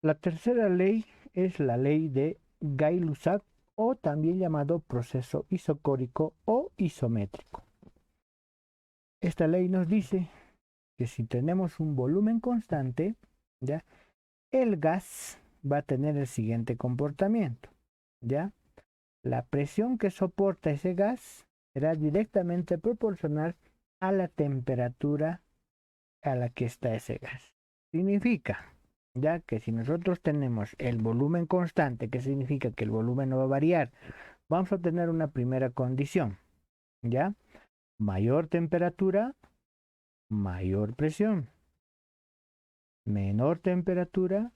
La tercera ley es la ley de Gay-Lussac o también llamado proceso isocórico o isométrico. Esta ley nos dice que si tenemos un volumen constante, ¿ya? El gas va a tener el siguiente comportamiento, ¿ya? La presión que soporta ese gas será directamente proporcional a la temperatura a la que está ese gas. Significa, ya que si nosotros tenemos el volumen constante, que significa que el volumen no va a variar, vamos a tener una primera condición, ¿ya? Mayor temperatura, mayor presión. Menor temperatura,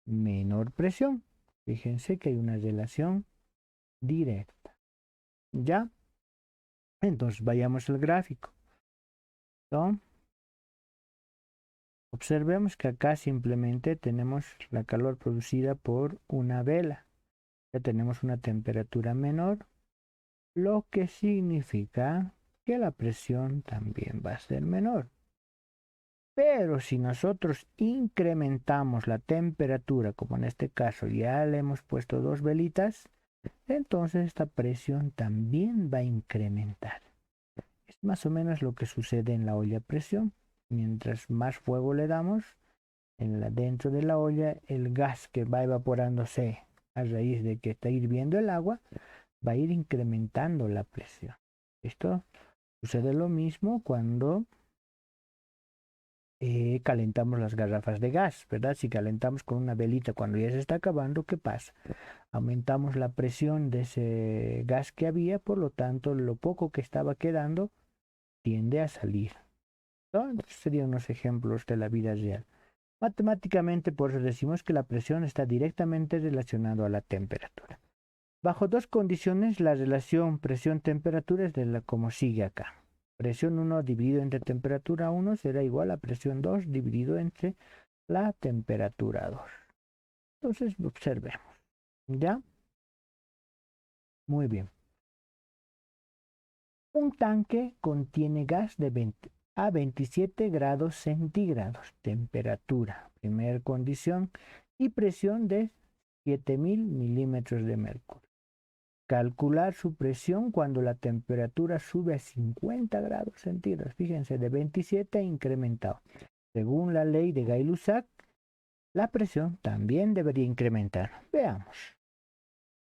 menor presión. Fíjense que hay una relación directa. ¿Ya? Entonces vayamos al gráfico. ¿No? Observemos que acá simplemente tenemos la calor producida por una vela. Ya tenemos una temperatura menor, lo que significa que la presión también va a ser menor. Pero si nosotros incrementamos la temperatura, como en este caso ya le hemos puesto dos velitas, entonces esta presión también va a incrementar. Es más o menos lo que sucede en la olla a presión. Mientras más fuego le damos, dentro de la olla, el gas que va evaporándose a raíz de que está hirviendo el agua, va a ir incrementando la presión. Esto sucede lo mismo cuando calentamos las garrafas de gas, ¿verdad? Si calentamos con una velita cuando ya se está acabando, ¿qué pasa? Aumentamos la presión de ese gas que había, por lo tanto, lo poco que estaba quedando tiende a salir, ¿no? Entonces serían unos ejemplos de la vida real. Matemáticamente, por eso decimos que la presión está directamente relacionada a la temperatura. Bajo dos condiciones, la relación presión-temperatura es de la como sigue acá. Presión 1 dividido entre temperatura 1 será igual a presión 2 dividido entre la temperatura 2. Entonces, observemos. ¿Ya? Muy bien. Un tanque contiene gas de 20 a 27 grados centígrados, temperatura, primera condición, y presión de 7000 milímetros de mercurio. Calcular su presión cuando la temperatura sube a 50 grados centígrados. Fíjense, de 27 incrementado. Según la ley de Gay-Lussac, la presión también debería incrementar. Veamos.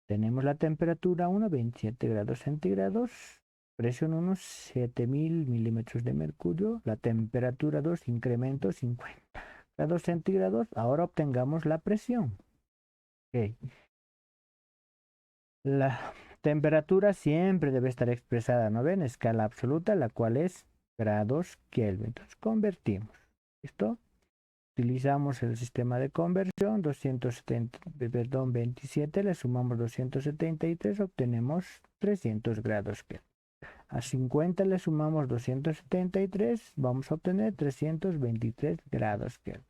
Tenemos la temperatura 1, 27 grados centígrados. Presión 1, 7000 milímetros de mercurio. La temperatura 2, incremento 50 grados centígrados. Ahora obtengamos la presión. Okay. La temperatura siempre debe estar expresada, ¿no ven? Escala absoluta, la cual es grados Kelvin. Entonces convertimos. ¿Listo? Utilizamos el sistema de conversión, 27 le sumamos 273, obtenemos 300 grados Kelvin. A 50 le sumamos 273, vamos a obtener 323 grados Kelvin.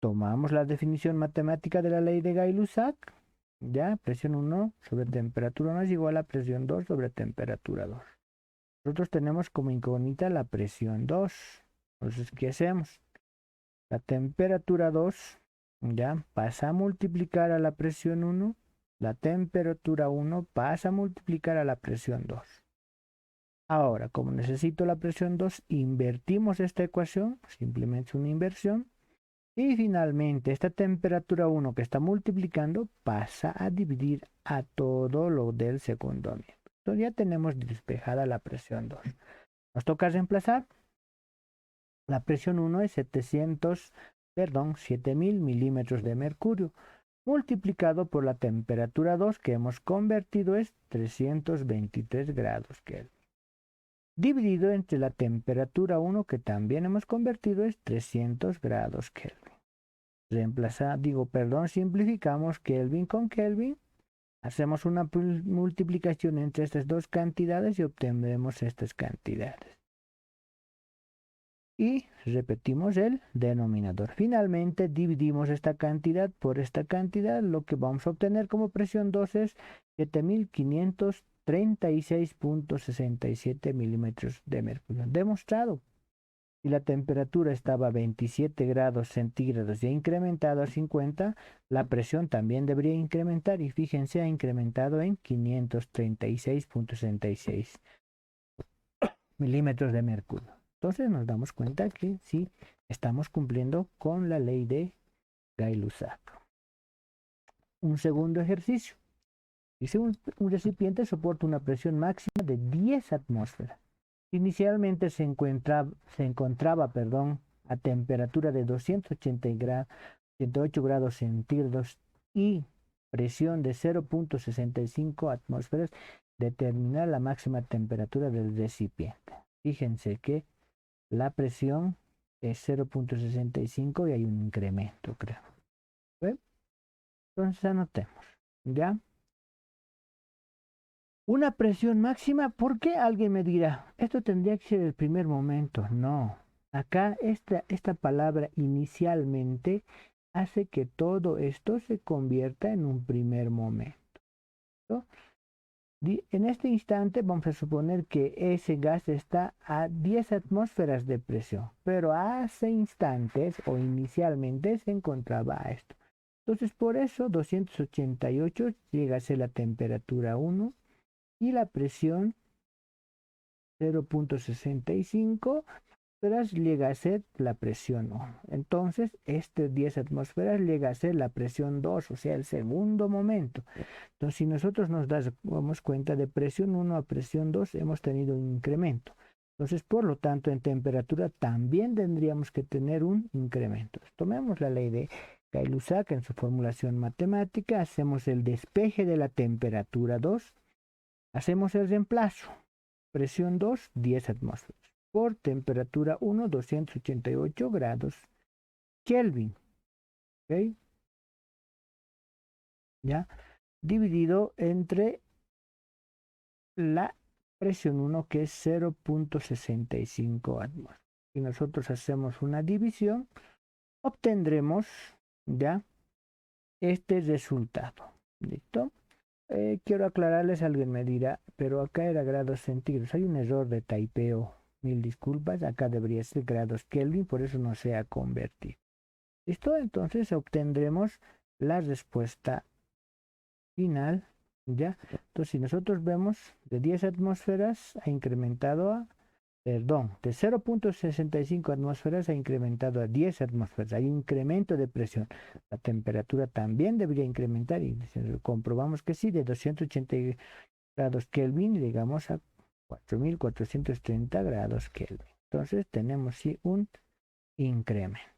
Tomamos la definición matemática de la ley de Gay-Lussac. Ya, presión 1 sobre temperatura 1 es igual a presión 2 sobre temperatura 2. Nosotros tenemos como incógnita la presión 2. Entonces, ¿qué hacemos? La temperatura 2 ya pasa a multiplicar a la presión 1. La temperatura 1 pasa a multiplicar a la presión 2. Ahora, como necesito la presión 2, invertimos esta ecuación, simplemente una inversión. Y finalmente, esta temperatura 1 que está multiplicando pasa a dividir a todo lo del segundo miembro. Entonces ya tenemos despejada la presión 2. Nos toca reemplazar. La presión 1 es 7000 milímetros de mercurio, multiplicado por la temperatura 2 que hemos convertido es 323 grados Kelvin. Dividido entre la temperatura 1 que también hemos convertido es 300 grados Kelvin. Simplificamos Kelvin con Kelvin, hacemos una multiplicación entre estas dos cantidades y obtendremos estas cantidades. Y repetimos el denominador. Finalmente dividimos esta cantidad por esta cantidad, lo que vamos a obtener como presión 2 es 7536.67 milímetros de mercurio. Demostrado. Si la temperatura estaba a 27 grados centígrados y ha incrementado a 50, la presión también debería incrementar y fíjense, ha incrementado en 536.66 milímetros de mercurio. Entonces nos damos cuenta que sí estamos cumpliendo con la ley de Gay-Lussac. Un segundo ejercicio. Dice un recipiente soporta una presión máxima de 10 atmósferas. Inicialmente se encontraba a temperatura de 288 grados centígrados y presión de 0.65 atmósferas. Determinar la máxima temperatura del recipiente. Fíjense que la presión es 0.65 y hay un incremento, creo. ¿Ve? Entonces anotemos, ¿ya? Una presión máxima, ¿por qué? Alguien me dirá, esto tendría que ser el primer momento. No, acá esta palabra inicialmente hace que todo esto se convierta en un primer momento, ¿no? En este instante vamos a suponer que ese gas está a 10 atmósferas de presión, pero hace instantes o inicialmente se encontraba a esto. Entonces por eso 288 llega a ser la temperatura 1 y la presión 0.65 atmósferas llega a ser la presión 1. Entonces, 10 atmósferas llega a ser la presión 2, o sea, el segundo momento. Entonces, si nosotros nos damos cuenta de presión 1 a presión 2, hemos tenido un incremento. Entonces, por lo tanto, en temperatura también tendríamos que tener un incremento. Tomemos la ley de Gay-Lussac en su formulación matemática, hacemos el despeje de la temperatura 2, hacemos el reemplazo. Presión 2, 10 atmósferas. Por temperatura 1, 288 grados Kelvin. ¿Ok? ¿Ya? Dividido entre la presión 1, que es 0.65 atmósferas. Si nosotros hacemos una división, obtendremos ya este resultado. ¿Listo? Quiero aclararles, alguien me dirá, pero acá era grados centígrados. Hay un error de taipeo. Mil disculpas, acá debería ser grados Kelvin, por eso no se ha convertido. ¿Listo? Entonces obtendremos la respuesta final, ¿ya? Entonces, si nosotros vemos de 10 atmósferas ha incrementado a, de 0.65 atmósferas ha incrementado a 10 atmósferas. Hay incremento de presión. La temperatura también debería incrementar y comprobamos que sí, de 280 grados Kelvin llegamos a 4.430 grados Kelvin. Entonces tenemos sí un incremento.